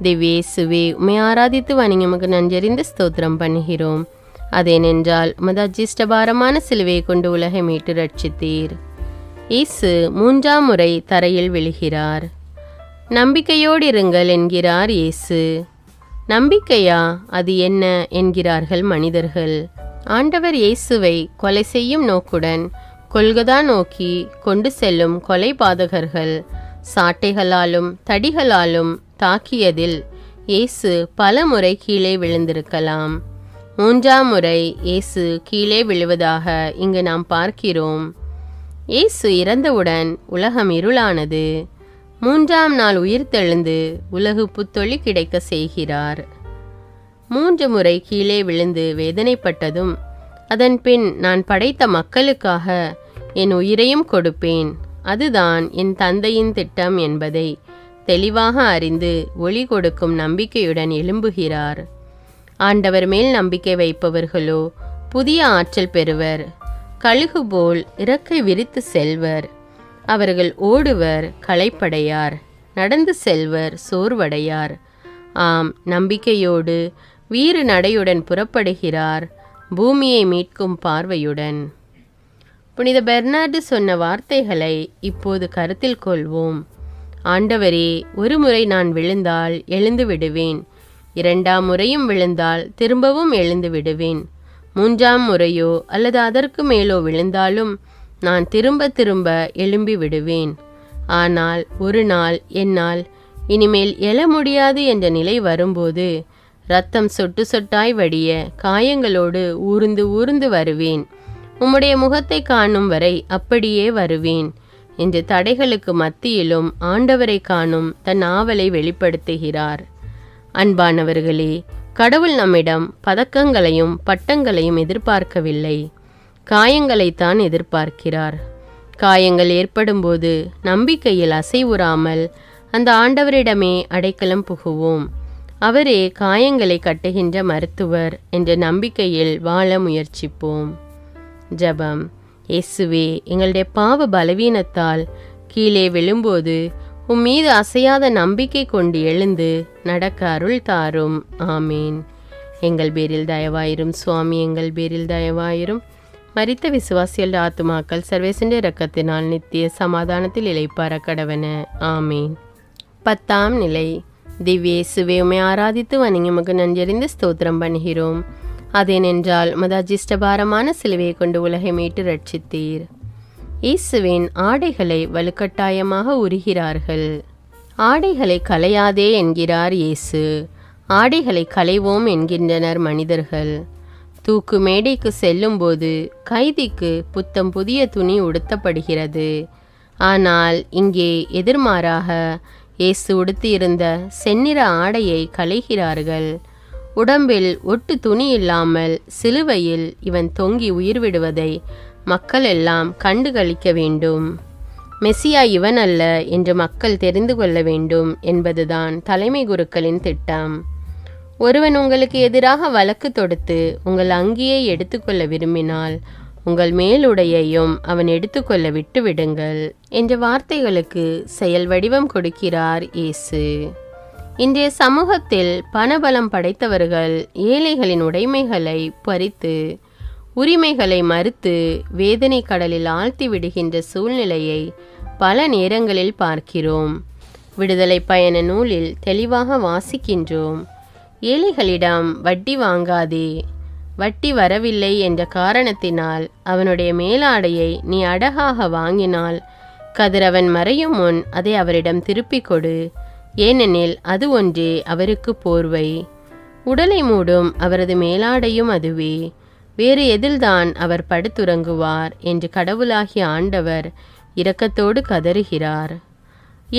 திவ்யேசுவே, உம்மை ஆராதித்து வணங்கி உமக்கு நன்றறிந்து ஸ்தோத்திரம் பண்ணுகிறோம். அதேனென்றால் உமது அஜிஷ்டபாரமான சிலுவையை கொண்டு உலகை மீட்டு ரட்சித்தீர். இயேசு 3ஆம் முறை தரையில் விழுகிறார். நம்பிக்கையோடு இருங்கள் என்கிறார் இயேசு. நம்பிக்கையா? அது என்ன என்கிறார்கள் மனிதர்கள். ஆண்டவர் இயேசுவை கொலை செய்யும் நோக்குடன் கொல்கதா நோக்கி கொண்டு செல்லும் கொலை பாதகர்கள் சாட்டைகளாலும் தடிகளாலும் தாக்கியதில் இயேசு பல முறை கீழே விழுந்திருக்கலாம். 3ஆம் முறை இயேசு கீழே விழுவதாக இங்கு நாம் பார்க்கிறோம். இயேசு இறந்தவுடன் உலகம் இருளானது. 3ஆம் நாள் உயிர்த்தெழுந்து உலகு புத்தொளி கிடைக்க செய்கிறார். 3 முறை கீழே விழுந்து வேதனைப்பட்டதும் அதன் பின் நான் படைத்த மக்களுக்காக என் உயிரையும் கொடுப்பேன், அதுதான் என் தந்தையின் திட்டம் என்பதை தெளிவாக அறிந்து ஒளி கொடுக்கும் நம்பிக்கையுடன் எழும்புகிறார். ஆண்டவர் மேல் நம்பிக்கை வைப்பவர்களோ புதிய ஆற்றல் பெறுவர். கழுகு போல் இறக்கை விரித்து செல்வர். அவர்கள் ஓடுவர், களைப்படையார். நடந்து செல்வர், சோர்வடையார். ஆம், நம்பிக்கையோடு வீறு நடையுடன் புறப்படுகிறார், பூமியை மீட்கும் பார்வையுடன். புனித பெர்னார்டு சொன்ன வார்த்தைகளை இப்போது கருத்தில் கொள்வோம். ஆண்டவரே, ஒரு முறை நான் விழுந்தால் எழுந்து விடுவேன், 2ஆம் முறையும் விழுந்தால் திரும்பவும் எழுந்து விடுவேன். 3ஆம் முறையோ அல்லது அதற்கு மேலோ விழுந்தாலும் நான் திரும்ப திரும்ப எழும்பி விடுவேன். ஆனால் ஒரு நாள் என்னால் இனிமேல் எழ முடியாது என்ற நிலை வரும்போது இரத்தம் சொட்டு சொட்டாய் வடிய காயங்களோடு ஊர்ந்து ஊர்ந்து வருவேன். உம்முடைய முகத்தை காணும் வரை அப்படியே வருவேன் என்று தடைகளுக்கு மத்தியிலும் ஆண்டவரை காணும் தன் ஆவலை வெளிப்படுத்துகிறார். அன்பானவர்களே, கடவுள் நம்மிடம் பதக்கங்களையும் பட்டங்களையும் எதிர்பார்க்கவில்லை, காயங்களைத்தான் எதிர்பார்க்கிறார். காயங்கள் ஏற்படும்போது நம்பிக்கையில் அசைவுறாமல் அந்த ஆண்டவரிடமே அடைக்கலம் புகுவோம். அவரே காயங்களை கட்டுகின்ற மருத்துவர் என்ற நம்பிக்கையில் வாழ முயற்சிப்போம். ஜெபம். இயேசுவே, எங்களுடைய பாவ பலவீனத்தால் கீழே விழும்போது உம்மீது அசையாத நம்பிக்கை கொண்டு எழுந்து நடக்க அருள் தாரும். ஆமீன். எங்கள் பேரில் தயவாயிரும் சுவாமி, எங்கள் பேரில் தயவாயிரும். மரித்த விசுவாசிகள் ஆத்துமாக்கள் சர்வேசண்ட இரக்கத்தினால் நித்திய சமாதானத்தில் இளைப்பார கடவன. ஆமீன். 10ஆம் நிலை. திவ்ய இயேசுவே, உம்மை ஆராதித்து வணங்கி உமக்கு நன்றறிந்து ஸ்தோத்திரம் பண்ணுகிறோம். அதேனென்றால் உமது அஜிஷ்டபாரமான சிலுவையை கொண்டு உலகை மீட்டு ரட்சித்தீர். இயேசுவின் ஆடைகளை வலுக்கட்டாயமாக உரிகிறார்கள். ஆடைகளை களையாதே என்கிறார் இயேசு. ஆடைகளை களைவோம் என்கின்றனர் மனிதர்கள். தூக்கு மேடைக்கு செல்லும்போது கைதிக்கு புத்தம் புதிய துணி உடுத்தப்படுகிறது. ஆனால் இங்கே எதிர்மாறாக இயேசு உடுத்தியிருந்த செந்நிற ஆடையை களைகிறார்கள். உடம்பில் ஒட்டு துணி இல்லாமல் சிலுவையில் இவன் தொங்கி உயிர் விடுவதை மக்கள் எல்லாம் கண்டுகளிக்க வேண்டும். மெசியா இவன் அல்ல என்று மக்கள் தெரிந்து கொள்ள வேண்டும் என்பதுதான் தலைமை குருக்களின் திட்டம். ஒருவன் உங்களுக்கு எதிராக வழக்கு தொடுத்து உங்கள் அங்கியை எடுத்துக்கொள்ள விரும்பினால் உங்கள் மேலுடையையும் அவன் எடுத்துக்கொள்ள விட்டு விடுங்கள் என்ற வார்த்தைகளுக்கு செயல் வடிவம் கொடுக்கிறார் இயேசு. இன்றைய சமூகத்தில் பணபலம் படைத்தவர்கள் ஏழைகளின் உடைமைகளை பறித்து உரிமைகளை மறுத்து வேதனை கடலில் ஆழ்த்தி விடுகின்ற சூழ்நிலையை பல நேரங்களில் பார்க்கிறோம். விடுதலை பயண நூலில் தெளிவாக வாசிக்கின்றோம். ஏழைகளிடம் வட்டி வாங்காதே, வட்டி வரவில்லை என்ற காரணத்தினால் அவனுடைய மேலாடையை நீ அடகாக வாங்கினால் கதிரவன் மறையும் முன் அதை அவரிடம் திருப்பிக் கொடு. ஏனெனில் அது ஒன்றே அவருக்கு போர்வை. உடலை மூடும் அவரது மேலாடையும் அதுவே. வேறு எதில்தான் அவர் படுத்துறங்குவார் என்று கடவுளாகிய ஆண்டவர் இரக்கத்தோடு கதறுகிறார்.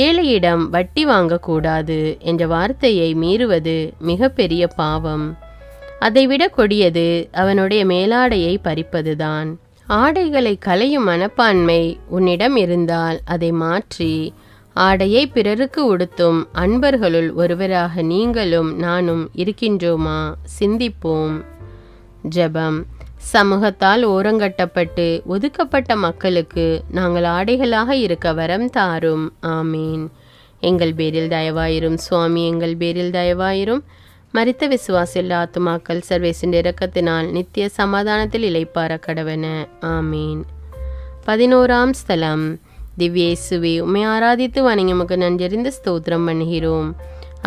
ஏழையிடம் வட்டி வாங்கக்கூடாது என்ற வார்த்தையை மீறுவது மிக பெரிய பாவம். அதைவிட கொடியது அவனுடைய மேலாடையை பறிப்பதுதான். ஆடைகளை களையும் மனப்பான்மை உன்னிடம் இருந்தால் அதை மாற்றி ஆடையை பிறருக்கு உடுத்தும் அன்பர்களுள் ஒருவராக நீங்களும் நானும் இருக்கின்றோமா? சிந்திப்போம். ஜெபம். சமூகத்தால் ஓரங்கட்டப்பட்டு ஒதுக்கப்பட்ட மக்களுக்கு நாங்கள் ஆடைகளாக இருக்க வரம் தாரும். ஆமீன். எங்கள் பேரில் தயவாயிரும் சுவாமி, எங்கள் பேரில் தயவாயிரும். மரித்த விசுவாசில் ஆத்துமாக்கள் சர்வேசின் இரக்கத்தினால் நித்திய சமாதானத்தில் இளைப்பார கடவன. ஆமீன். 11ஆம் ஸ்தலம். திவ்ய இயேசுவே, உம்மை ஆராதித்து வணங்கி உமக்கு நன்றறிந்து ஸ்தோத்திரம் பண்ணுகிறோம்.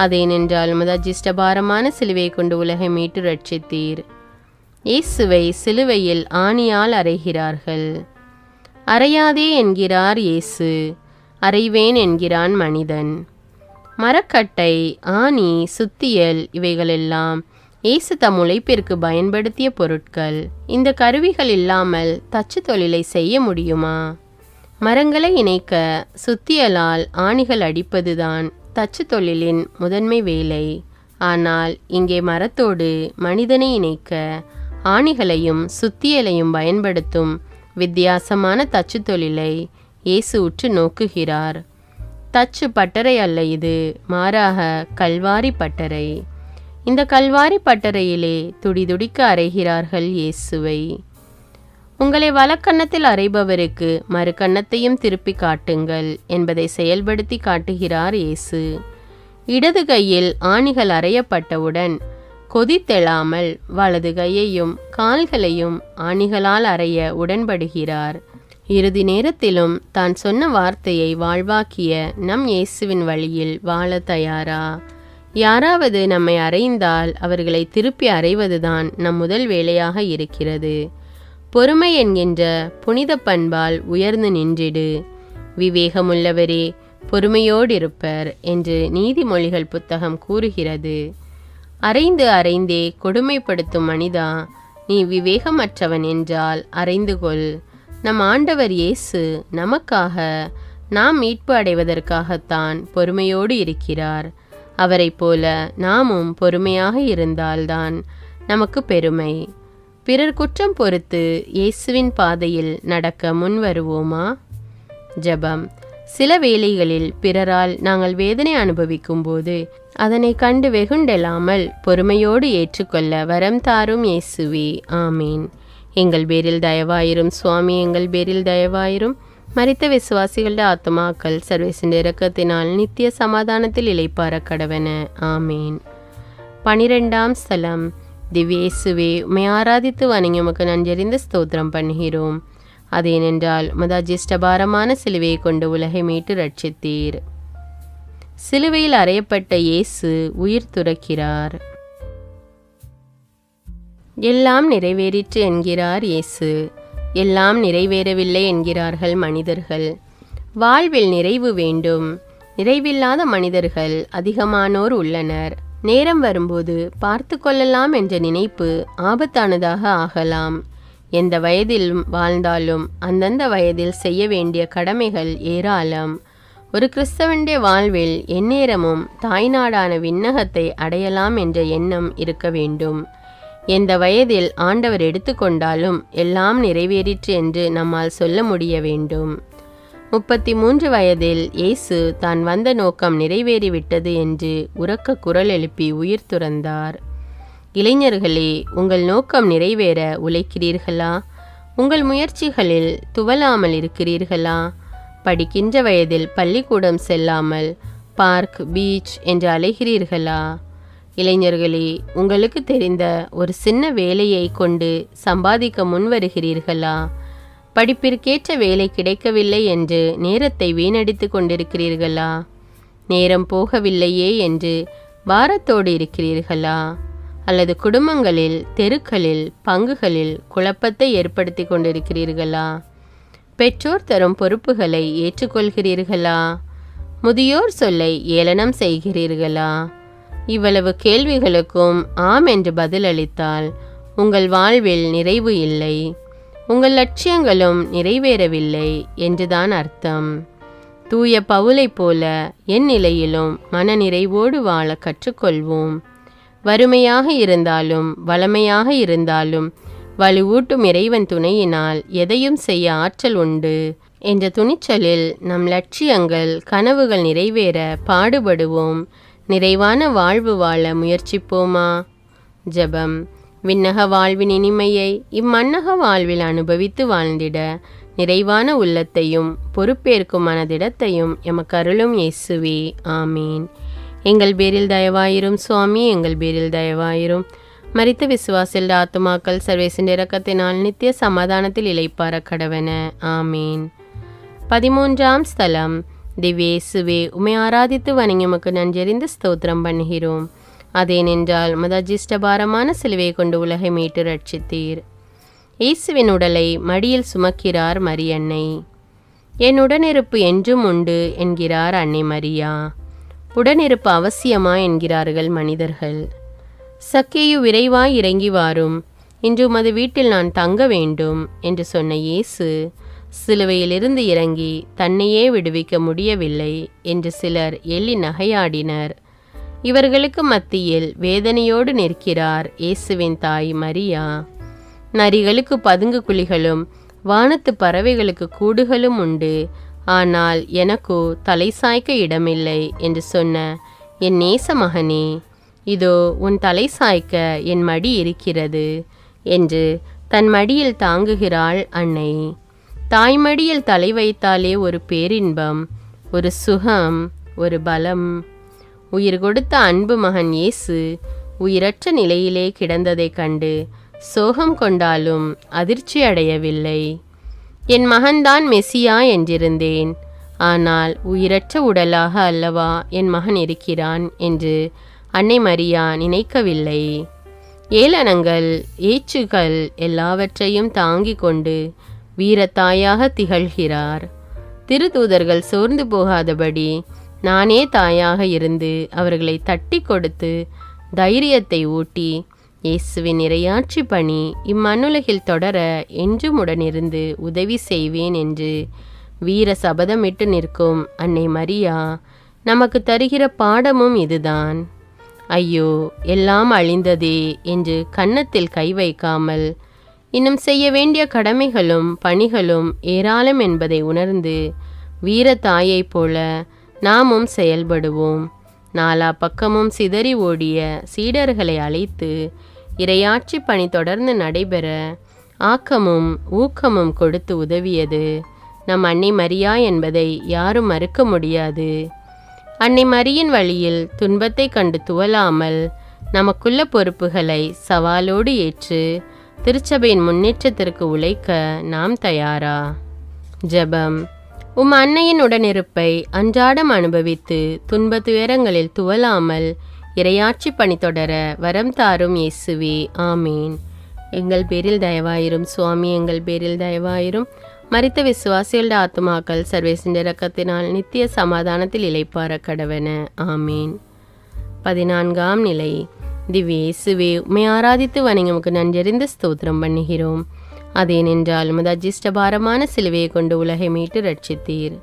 அதேனென்றால் உமது அஜிஷ்டபாரமான சிலுவையை கொண்டு உலகை மீட்டு ரட்சித்தீர். இயேசுவை சிலுவையில் ஆணியால் அறைகிறார்கள். அறையாதே என்கிறார் இயேசு, அறைவேன் என்கிறான் மனிதன். மரக்கட்டை, ஆணி, சுத்தியல் இவைகளெல்லாம் இயேசு தம் உழைப்பிற்கு பயன்படுத்திய பொருட்கள். இந்த கருவிகள் இல்லாமல் தச்சு தொழிலை செய்ய முடியுமா? மரங்களை இணைக்க சுத்தியலால் ஆணிகள் அடிப்பதுதான் தச்சு தொழிலின் முதன்மை வேலை. ஆனால் இங்கே மரத்தோடு மனிதனை இணைக்க ஆணிகளையும் சுத்தியலையும் பயன்படுத்தும் வித்தியாசமான தச்சு தொழிலை இயேசு உற்று நோக்குகிறார். தச்சு பட்டறை அல்ல இது, மாறாக கல்வாரி பட்டறை. இந்த கல்வாரி பட்டறையிலே துடிதுடிக்க அறைகிறார்கள் இயேசுவை. உங்களை வலக்கன்னத்தில் அறைபவருக்கு மறு கன்னத்தையும் திருப்பி காட்டுங்கள் என்பதை செயல்படுத்தி காட்டுகிறார் இயேசு. இடது கையில் ஆணிகள் அறையப்பட்டவுடன் கொதித்தெழாமல் வலது கையையும் கால்களையும் ஆணிகளால் அறைய உடன்படுகிறார். இறுதி நேரத்திலும் தான் சொன்ன வார்த்தையை வாழ்வாக்கிய நம் இயேசுவின் வழியில் வாழ தயாரா? யாராவது நம்மை அறைந்தால் அவர்களை திருப்பி அறைவதுதான் நம் முதல் வேலையாக இருக்கிறது. பொறுமை என்கின்ற புனித பண்பால் உயர்ந்து நின்றிடு. விவேகமுள்ளவரே பொறுமையோடிருப்பர் என்று நீதிமொழிகள் புத்தகம் கூறுகிறது. அறைந்து அறைந்தே கொடுமைப்படுத்தும் மனிதா, நீ விவேகமற்றவன் என்றால் அறிந்து கொள். நம் ஆண்டவர் இயேசு நமக்காக, நாம் மீட்பு அடைவதற்காகத்தான் பொறுமையோடு இருக்கிறார். அவரை போல நாமும் பொறுமையாக இருந்தால்தான் நமக்கு பெருமை. பிறர் குற்றம் பொறுத்து இயேசுவின் பாதையில் நடக்க முன் வருவோமா? ஜெபம். சில வேளைகளில் பிறரால் நாங்கள் வேதனை அனுபவிக்கும் போது அதனை கண்டு வெகுண்டெல்லாமல் பொறுமையோடு ஏற்றுக்கொள்ள வரம் தாரும் இயேசுவே. ஆமீன். எங்கள் பேரில் தயவாயிரும் சுவாமி, எங்கள் பேரில் தயவாயிரும். மரித்த விசுவாசிகளுடைய ஆத்மாக்கள் சர்வேசின் இரக்கத்தினால் நித்திய சமாதானத்தில் இளைப்பார கடவன. ஆமீன். 12ஆம் ஸ்தலம். திவ்யேசுவே, உம்மை ஆராதித்து வணங்கி உமக்கு நன்றறிந்து ஸ்தோத்திரம் பண்ணுகிறோம். அதேனென்றால் மதாஜிஷ்டபாரமான சிலுவையை கொண்டு உலகை மீட்டு ரட்சித்தீர். சிலுவையில் அறையப்பட்ட இயேசு உயிர் துறக்கிறார். எல்லாம் நிறைவேறிற்று என்கிறார் இயேசு. எல்லாம் நிறைவேறவில்லை என்கிறார்கள் மனிதர்கள். வாழ்வில் நிறைவு வேண்டும். நிறைவில்லாத மனிதர்கள் அதிகமானோர் உள்ளனர். நேரம் வரும்போது பார்த்து கொள்ளலாம் என்ற நினைப்பு ஆபத்தானதாக ஆகலாம். எந்த வயதில் வாழ்ந்தாலும் அந்தந்த வயதில் செய்ய வேண்டிய கடமைகள் ஏராளம். ஒரு கிறிஸ்தவனுடைய வாழ்வில் எந்நேரமும் தாய்நாடான விண்ணகத்தை அடையலாம் என்ற எண்ணம் இருக்க வேண்டும். எந்த வயதில் ஆண்டவர் எடுத்துக்கொண்டாலும் எல்லாம் நிறைவேறிற்று என்று நம்மால் சொல்ல முடிய வேண்டும். 33 வயதில் இயேசு தான் வந்த நோக்கம் நிறைவேறிவிட்டது என்று உரக்க குரல் எழுப்பி உயிர் துறந்தார். இளைஞர்களே, உங்கள் நோக்கம் நிறைவேற உழைக்கிறீர்களா? உங்கள் முயற்சிகளில் துவலாமல் இருக்கிறீர்களா? படிக்கின்ற வயதில் பள்ளிக்கூடம் செல்லாமல் பார்க், பீச் என்று அலைகிறீர்களா? இளைஞர்களே, உங்களுக்கு தெரிந்த ஒரு சின்ன வேலையை கொண்டு சம்பாதிக்க முன் வருகிறீர்களா? படிப்பிற்கேற்ற வேலை கிடைக்கவில்லை என்று நேரத்தை வீணடித்து கொண்டிருக்கிறீர்களா? நேரம் போகவில்லையே என்று பாரத்தோடு இருக்கிறீர்களா? அல்லது குடும்பங்களில், தெருக்களில், பங்குகளில் குழப்பத்தை ஏற்படுத்தி கொண்டிருக்கிறீர்களா? பெற்றோர் தரும் பொறுப்புகளை ஏற்றுக்கொள்கிறீர்களா? முதியோர் சொல்லை ஏளனம் செய்கிறீர்களா? இவ்வளவு கேள்விகளுக்கும் ஆம் என்று பதிலளித்தால் உங்கள் வாழ்வில் நிறைவு இல்லை, உங்கள் லட்சியங்களும் நிறைவேறவில்லை என்றுதான் அர்த்தம். தூய பவுலைப் போல என் நிலையிலும் மன நிறைவோடு வாழ கற்றுக்கொள்வோம். வறுமையாக இருந்தாலும் வளமையாக இருந்தாலும் வலுவூட்டும் இறைவன் துணையினால் எதையும் செய்ய ஆற்றல் உண்டு என்ற துணிச்சலில் நம் லட்சியங்கள், கனவுகள் நிறைவேற பாடுபடுவோம். நிறைவான வாழ்வு வாழ முயற்சிப்போமா? ஜெபம். விண்ணக வாழ்வின் இனிமையை இம்மண்ணக வாழ்வில் அனுபவித்து வாழ்ந்திட நிறைவான உள்ளத்தையும் பொறுப்பேற்கும் மனதிடத்தையும் எமக்கு அருளும் இயேசுவே. ஆமீன். எங்கள் பேரில் தயவாயிரும் சுவாமி, எங்கள் பேரில் தயவாயிரும். மரித்த விசுவாசில் ஆத்துமாக்கள் சர்வேசின் இரக்கத்தினால் நித்திய சமாதானத்தில் இளைப்பார கடவன. ஆமீன். 13ஆம் ஸ்தலம். திவ்யேசுவே, உம்மை ஆராதித்து வணங்கி உமக்கு நன்றறிந்து ஸ்தோத்திரம் பண்ணுகிறோம். அதேனென்றால் மதாஜிஷ்டபாரமான சிலுவையை கொண்டு உலகை மீட்டு ரட்சித்தீர். இயேசுவின் உடலை மடியில் சுமக்கிறார் மரியன்னை. என் உடனிருப்பு என்றும் உண்டு என்கிறார் அன்னை மரியா. உடனிருப்பு அவசியமா என்கிறார்கள் மனிதர்கள். சக்கேயு, விரைவாய் இறங்கி வாரும், இன்று உமது வீட்டில் நான் தங்க வேண்டும் என்று சொன்ன இயேசு சிலுவையிலிருந்து இறங்கி தன்னையே விடுவிக்க முடியவில்லை என்று சிலர் எள்ளி நகையாடினர். இவர்களுக்கு மத்தியில் வேதனையோடு நிற்கிறார் இயேசுவின் தாய் மரியா. நரிகளுக்கு பதுங்கு குழிகளும் வானத்து பறவைகளுக்கு கூடுகளும் உண்டு, ஆனால் எனக்கோ தலை சாய்க்க இடமில்லை என்று சொன்ன என் நேச மகனே, இதோ உன் தலை சாய்க்க என் மடி இருக்கிறது என்று தன் மடியில் தாங்குகிறாள் அன்னை. தாய்மடியில் தலை வைத்தாலே ஒரு பேரின்பம், ஒரு சுகம், ஒரு பலம். உயிர் கொடுத்த அன்பு மகன் இயேசு உயிரற்ற நிலையிலே கிடந்ததைக் கண்டு சோகம் கொண்டாலும் அதிர்ச்சி அடையவில்லை. என் மகன்தான் மெசியா என்றிருந்தேன், ஆனால் உயிரற்ற உடலாக அல்லவா என் மகன் இருக்கிறான் என்று அன்னை மரியா நினைக்கவில்லை. ஏளனங்கள், ஏச்சுகள் எல்லாவற்றையும் தாங்கிக் கொண்டு வீரத்தாயாக திகழ்கிறார். திருத்தூதர்கள் சோர்ந்து போகாதபடி நானே தாயாக இருந்து அவர்களை தட்டி கொடுத்து தைரியத்தை ஊட்டி இயேசுவின் இறையாட்சி பணி இம்மண்ணுலகில் தொடர என்றும் உடனிருந்து உதவி செய்வேன் என்று வீர சபதமிட்டு நிற்கும் அன்னை மரியா நமக்கு தருகிற பாடமும் இதுதான். ஐயோ, எல்லாம் அழிந்ததே என்று கன்னத்தில் கை வைக்காமல் இன்னும் செய்ய வேண்டிய கடமைகளும் பணிகளும் ஏராளம் என்பதை உணர்ந்து வீரத்தாயைப் போல நாமும் செயல்படுவோம். நாலா பக்கமும் சிதறி ஓடிய சீடர்களை அழைத்து இறையாட்சி பணி தொடர்ந்து நடைபெற ஆக்கமும் ஊக்கமும் கொடுத்து உதவியது நம் அன்னை மரியா என்பதை யாரும் மறுக்க முடியாது. அன்னை மரியின் வழியில் துன்பத்தை கண்டு துவலாமல் நமக்குள்ள பொறுப்புகளை சவாலோடு ஏற்று திருச்சபையின் முன்னேற்றத்திற்கு உழைக்க நாம் தயாரா? ஜெபம். அன்னையின் உடனிருப்பை அன்றாடம் அனுபவித்து துன்ப துயரங்களில் துவலாமல் இறையாட்சி பணி தொடர வரம் தாரும் இயேசுவே, ஆமீன். எங்கள் பேரில் தயவாயிரும் சுவாமி, எங்கள் பேரில் தயவாயிரும். மரித்த விசுவாசிகளோட ஆத்துமாக்கள் சர்வேசின் இரக்கத்தினால் நித்திய சமாதானத்தில் இளைப்பார கடவன, ஆமீன். 14ஆம் நிலை. திவ்ய இயேசுவே, உம்மை ஆராதித்து வணங்கி உமக்கு நன்றறிந்து ஸ்தோத்திரம் பண்ணுகிறோம். அதேனென்றால் உமது அஜிஷ்டபாரமான சிலுவையை கொண்டு உலகை மீட்டு ரட்சித்தீர்.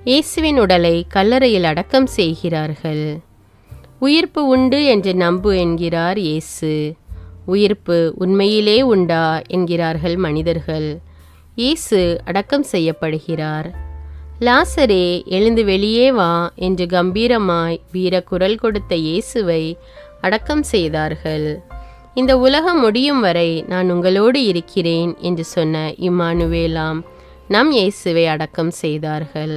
இயேசுவின் உடலை கல்லறையில் அடக்கம் செய்கிறார்கள். உயிர்ப்பு உண்டு என்று நம்பு என்கிறார் இயேசு. உயிர்ப்பு உண்மையிலே உண்டா என்கிறார்கள் மனிதர்கள். இயேசு அடக்கம் செய்யப்படுகிறார். லாசரே, எழுந்து வெளியே வா என்று கம்பீரமாய் வீரக்குரல் கொடுத்த இயேசுவை அடக்கம் செய்தார்கள். இந்த உலகம் முடியும் வரை நான் உங்களோடு இருக்கிறேன் என்று சொன்ன இம்மானுவேலாம் நம் இயேசுவை அடக்கம் செய்தார்கள்.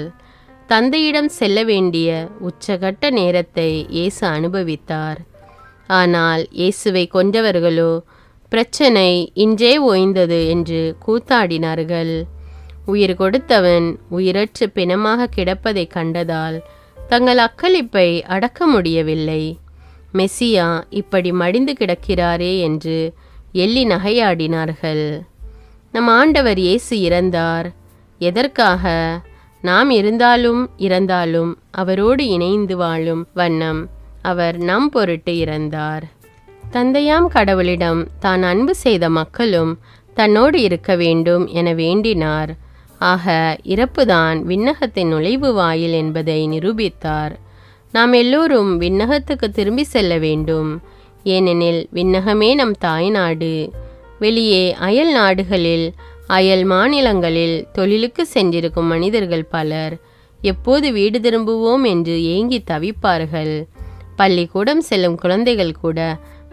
தந்தையிடம் செல்ல வேண்டிய உச்சகட்ட நேரத்தை இயேசு அனுபவித்தார். ஆனால் இயேசுவை கொன்றவர்களோ பிரச்சனை இன்றே ஓய்ந்தது என்று கூத்தாடினார்கள். உயிர் கொடுத்தவன் உயிரற்று பிணமாக கிடப்பதை கண்டதால் தங்கள் அக்களிப்பை அடக்க முடியவில்லை. மெசியா இப்படி மடிந்து கிடக்கிறாரே என்று எள்ளி நகையாடினார்கள். நம் ஆண்டவர் இயேசு இறந்தார். எதற்காக? நாம் இருந்தாலும் இறந்தாலும் அவரோடு இணைந்து வாழும் வண்ணம் அவர் நம் பொருட்டு இறந்தார். தந்தையாம் கடவுளிடம் தான் அன்பு செய்த மக்களும் தன்னோடு இருக்க வேண்டும் என வேண்டினார். ஆக இறப்புதான் விண்ணகத்தின் நுழைவு வாயில் என்பதை நிரூபித்தார். நாம் எல்லோரும் விண்ணகத்துக்கு திரும்பி செல்ல வேண்டும். ஏனெனில் விண்ணகமே நம் தாய்நாடு. வெளியே அயல் நாடுகளில் அயல் மாநிலங்களில் தொழிலுக்கு சென்றிருக்கும் மனிதர்கள் பலர் எப்போது வீடு திரும்புவோம் என்று ஏங்கி தவிப்பார்கள். பள்ளிக்கூடம் செல்லும் குழந்தைகள் கூட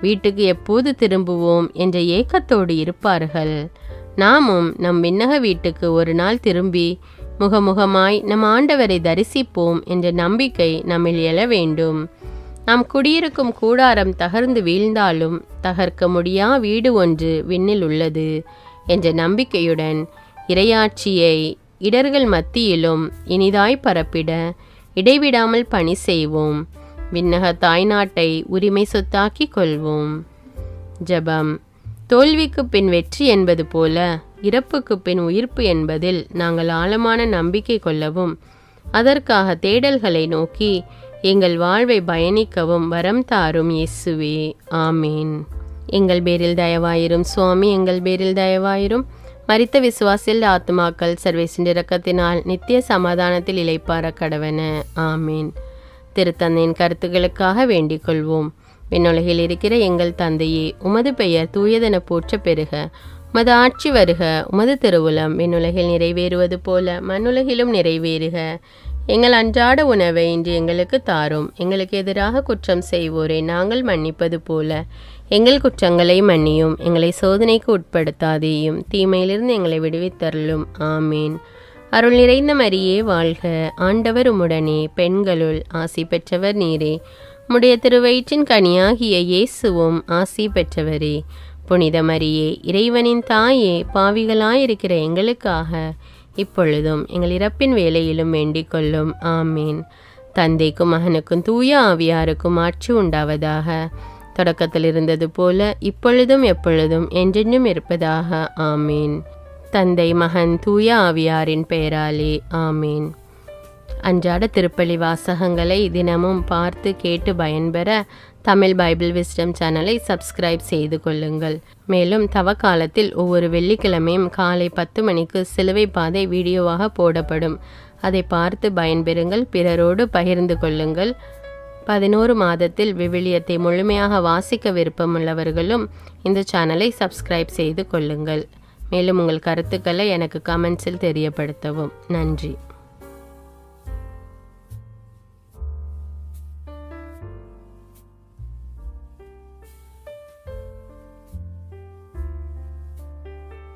வீட்டுக்கு எப்போது திரும்புவோம் என்ற ஏக்கத்தோடு இருப்பார்கள். நாமும் நம் விண்ணக வீட்டுக்கு ஒரு நாள் திரும்பி முகமுகமாய் நம் ஆண்டவரை தரிசிப்போம் என்ற நம்பிக்கை நம்மில் எழ வேண்டும். நாம் குடியிருக்கும் கூடாரம் தகர்ந்து வீழ்ந்தாலும் தகர்க்க முடியா வீடு ஒன்று விண்ணில் உள்ளது என்ற நம்பிக்கையுடன் இறையாட்சியை இடர்கள் மத்தியிலும் இனிதாய் பரப்பிட இடைவிடாமல் பணி செய்வோம். விண்ணக தாய்நாட்டை உரிமை சொத்தாக்கி கொள்வோம். ஜெபம். தோல்விக்கு பின் வெற்றி என்பது போல இறப்புக்கு பின் உயிர்ப்பு என்பதில் நாங்கள் ஆழமான நம்பிக்கை கொள்ளவும் அதற்காக தேடல்களை நோக்கி எங்கள் வாழ்வை பயணிக்கவும் வரம் தாரும் இயேசுவே, ஆமீன். எங்கள் பேரில் தயவாயிரும் சுவாமி, எங்கள் பேரில் தயவாயிரும். மரித்த விசுவாசில் ஆத்துமாக்கள் சர்வேசின் இரக்கத்தினால் நித்திய சமாதானத்தில் இளைப்பார கடவன, ஆமீன். திருத்தந்தையின் கருத்துக்களுக்காக வேண்டிக் கொள்வோம். விண்ணுலகில் இருக்கிற எங்கள் தந்தையே, உமது பெயர் தூயதென போற்ற பெறுக. உமது ஆட்சி வருக. உமது திருவுளம் விண்ணுலகில் நிறைவேறுவது போல மண்ணுலகிலும் நிறைவேறுக. எங்கள் அன்றாட உணவை இன்று எங்களுக்கு தாரும். எங்களுக்கு எதிராக குற்றம் செய்வோரை நாங்கள் மன்னிப்பது போல எங்கள் குற்றங்களை மன்னியும். எங்களை சோதனைக்கு உட்படுத்தாதேயும், தீமையிலிருந்து எங்களை விடுவித்தருளும், ஆமீன். அருள் நிறைந்த மரியே வாழ்க. ஆண்டவர் உம்முடனே, பெண்களுள் ஆசி பெற்றவர் நீரே. உம்முடைய திருவயிற்றின் கனியாகிய இயேசுவும் ஆசி பெற்றவரே. புனித மரியே, இறைவனின் தாயே, பாவிகளாயிருக்கிற எங்களுக்காக இப்பொழுதும் எங்கள் இறப்பின் வேளையிலும் வேண்டிக் கொள்ளும், ஆமீன். தந்தைக்கும் மகனுக்கும் தூய ஆவியாருக்கும் ஆட்சி உண்டாவதாக. தொடக்கத்தில் இருந்தது போல இப்பொழுதும் எப்பொழுதும் என்றென்றும் இருப்பதாக. ஆமீன். தந்தை, மகன், தூய ஆவியாரின் பெயராலே ஆமீன். அன்றாட திருப்பலி வாசகங்களை தினமும் பார்த்து கேட்டு பயன்பெற தமிழ் பைபிள் விஸ்டம் சேனலை சப்ஸ்கிரைப் செய்து கொள்ளுங்கள். மேலும் தவக்காலத்தில் ஒவ்வொரு வெள்ளிக்கிழமையும் காலை 10 மணிக்கு சிலுவை பாதை வீடியோவாக போடப்படும். அதை பார்த்து பயன்பெறுங்கள், பிறரோடு பகிர்ந்து கொள்ளுங்கள். 11 மாதத்தில் விவிலியத்தை முழுமையாக வாசிக்க விருப்பமுள்ளவர்களும் இந்த சேனலை சப்ஸ்கிரைப் செய்து கொள்ளுங்கள். மேலும் உங்கள் கருத்துக்களை எனக்கு கமெண்ட்ஸில் தெரியப்படுத்தவும். நன்றி.